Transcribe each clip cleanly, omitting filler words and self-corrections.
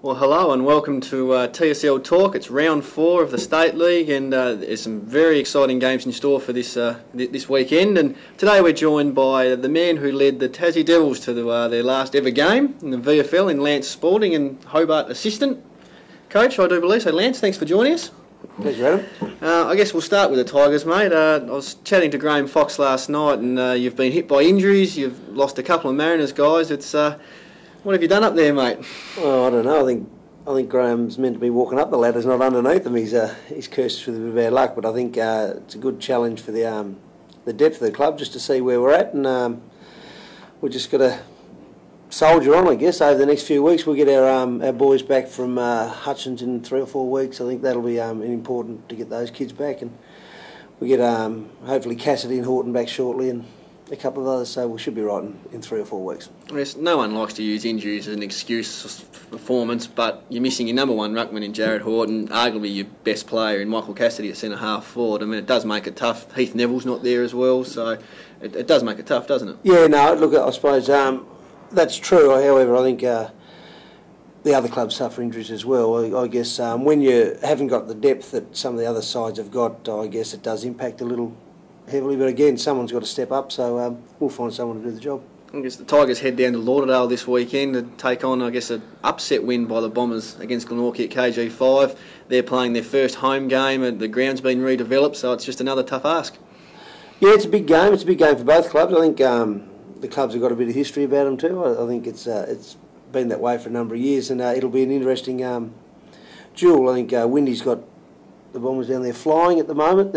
Well, hello and welcome to TSL Talk. It's round 4 of the State League, and there's some very exciting games in store for this this weekend. And today we're joined by the man who led the Tassie Devils to their last ever game in the VFL in Lance Spalding and Hobart assistant coach, I do believe. So, Lance, thanks for joining us. Pleasure, Adam. I guess we'll start with the Tigers, mate. I was chatting to Graham Fox last night, and you've been hit by injuries. You've lost a couple of Mariners guys. It's what have you done up there, mate? Well, I don't know. I think Graham's meant to be walking up the ladders, not underneath them. He's cursed us with a bit of bad luck, but I think it's a good challenge for the depth of the club just to see where we're at, and we've just got to soldier on, I guess. Over the next few weeks, we'll get our boys back from Hutchins in 3 or 4 weeks. I think that'll be important to get those kids back, and we get hopefully Cassidy and Horton back shortly, and a couple of others, so we should be right in 3 or 4 weeks. Yes, no one likes to use injuries as an excuse for performance, but you're missing your number one ruckman in Jared Horton, arguably your best player in Michael Cassidy at centre half forward. I mean, it does make it tough. Heath Neville's not there as well, so it does make it tough, doesn't it? Yeah, no, look, I suppose that's true. However, I think the other clubs suffer injuries as well. I guess when you haven't got the depth that some of the other sides have got, I guess it does impact a little heavily, but again, someone's got to step up, so we'll find someone to do the job. I guess the Tigers head down to Lauderdale this weekend to take on, I guess, an upset win by the Bombers against Glenorchy at KG5. They're playing their first home game, and the ground's been redeveloped, so it's just another tough ask. Yeah, it's a big game. It's a big game for both clubs. I think the clubs have got a bit of history about them too. I think it's been that way for a number of years, and it'll be an interesting duel. I think Windy's got the Bombers down there flying at the moment.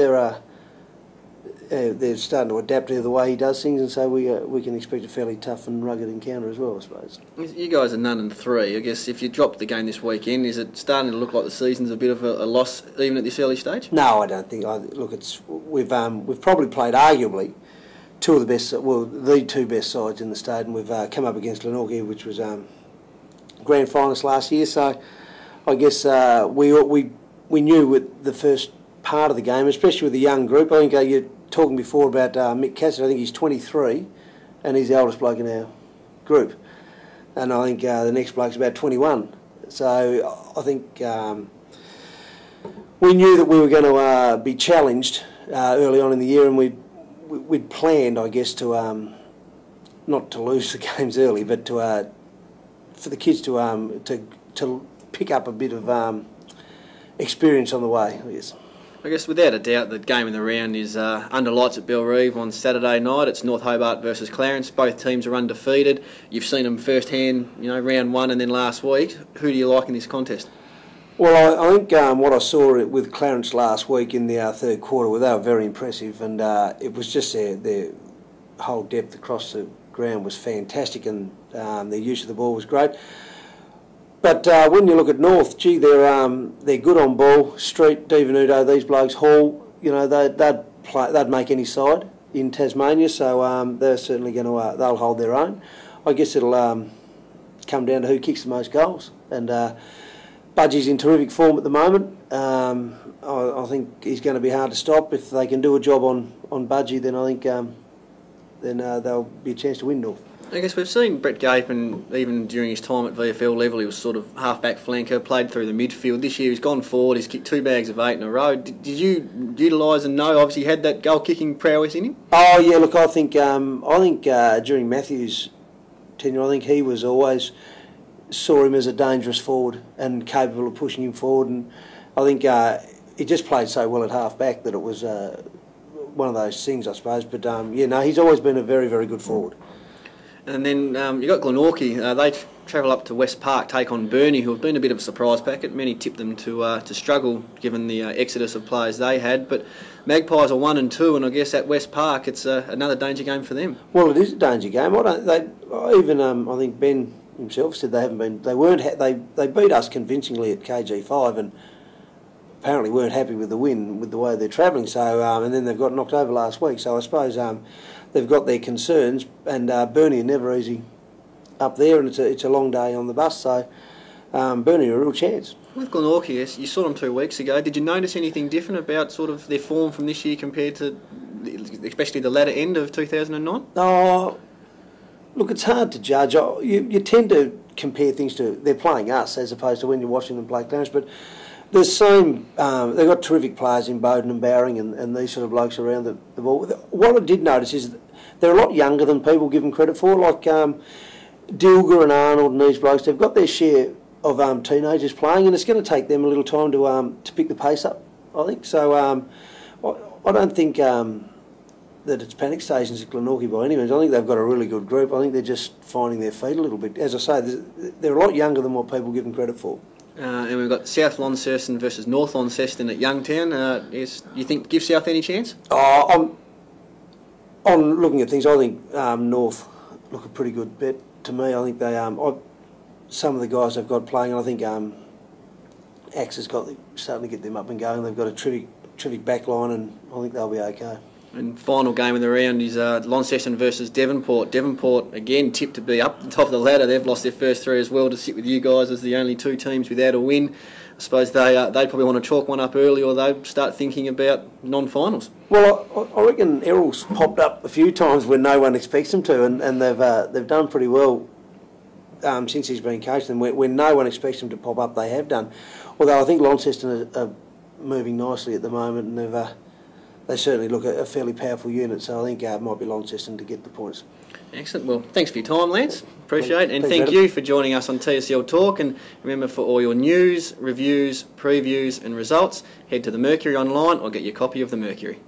They're starting to adapt to the way he does things, and so we can expect a fairly tough and rugged encounter as well, I suppose. You guys are 0-3. I guess if you drop the game this weekend, is it starting to look like the season's a bit of a loss even at this early stage? No, I don't think. We've probably played arguably the two best sides in the state, and we've come up against Glenorchy, which was grand finalist last year. So I guess we knew with the first part of the game, especially with the young group. I think you're talking before about Mick Cassidy. I think he's 23, and he's the oldest bloke in our group. And I think the next bloke's about 21. So I think we knew that we were going to be challenged early on in the year, and we'd planned, I guess, to not to lose the games early, but for the kids to pick up a bit of experience on the way, I guess. I guess without a doubt the game in the round is under lights at Belrive on Saturday night. It's North Hobart versus Clarence. Both teams are undefeated. You've seen them firsthand, round 1 and then last week. Who do you like in this contest? Well, I think what I saw with Clarence last week in the third quarter, they were very impressive, and it was just their whole depth across the ground was fantastic, and their use of the ball was great. But when you look at North, they're good on ball. Street, DiVenuto, these blokes, Hall, they'd make any side in Tasmania. So they're certainly they'll hold their own. I guess it'll come down to who kicks the most goals. And Budgie's in terrific form at the moment. I think he's going to be hard to stop. If they can do a job on Budgie, then I think then there'll be a chance to win North. I guess we've seen Brett Gapen, even during his time at VFL level, he was sort of half-back flanker, played through the midfield. This year he's gone forward, he's kicked 2 bags of 8 in a row. Did you utilise and know, obviously, he had that goal-kicking prowess in him? Oh, yeah, look, I think during Matthew's tenure, I think he was always saw him as a dangerous forward and capable of pushing him forward. And I think he just played so well at half-back that it was one of those things, I suppose. But, he's always been a very, very good forward. And then you've got Glenorchy. They travel up to West Park, take on Burnie, who have been a bit of a surprise packet. Many tipped them to struggle given the exodus of players they had. But Magpies are 1 and 2, and I guess at West Park it's another danger game for them. Well, it is a danger game. I think Ben himself said they beat us convincingly at KG5 and apparently weren't happy with the win, with the way they're travelling. So and then they've got knocked over last week. So I suppose they've got their concerns, and Burnie are never easy up there, and it's a long day on the bus. So Burnie are a real chance. With Glenorchy, you saw them 2 weeks ago. Did you notice anything different about sort of their form from this year compared to, especially the latter end of 2009? Oh, look, it's hard to judge. You tend to compare things to, they're playing us as opposed to when you're watching them play Clarence. But the same, they've got terrific players in Bowden and Bowring and these sort of blokes around the ball. What I did notice is that they're a lot younger than people give them credit for, like Dilger and Arnold and these blokes. They've got their share of teenagers playing, and it's going to take them a little time to pick the pace up, I think. So I don't think that it's panic stations at Glenorchy by any means. I think they've got a really good group. I think they're just finding their feet a little bit. As I say, they're a lot younger than what people give them credit for. And we've got South Launceston versus North Launceston at Youngtown. You think give South any chance? On looking at things, I think North look a pretty good bet to me. I think they some of the guys they've got playing, and I think Axe has got starting to get them up and going. They've got a terrific back line, and I think they'll be okay. And final game of the round is Launceston versus Devonport. Devonport, again, tipped to be up the top of the ladder. They've lost their first three as well to sit with you guys as the only two teams without a win. I suppose they probably want to chalk one up early, or they start thinking about non-finals. Well, I reckon Errol's popped up a few times when no one expects them to, and they've done pretty well since he's been coached. And when no one expects them to pop up, they have done. Although I think Launceston are moving nicely at the moment, and they certainly look a fairly powerful unit, so I think it might be Launceston to get the points. Excellent. Well, thanks for your time, Lance. Appreciate it. And thank you for joining us on TSL Talk. And remember, for all your news, reviews, previews and results, head to the Mercury online or get your copy of the Mercury.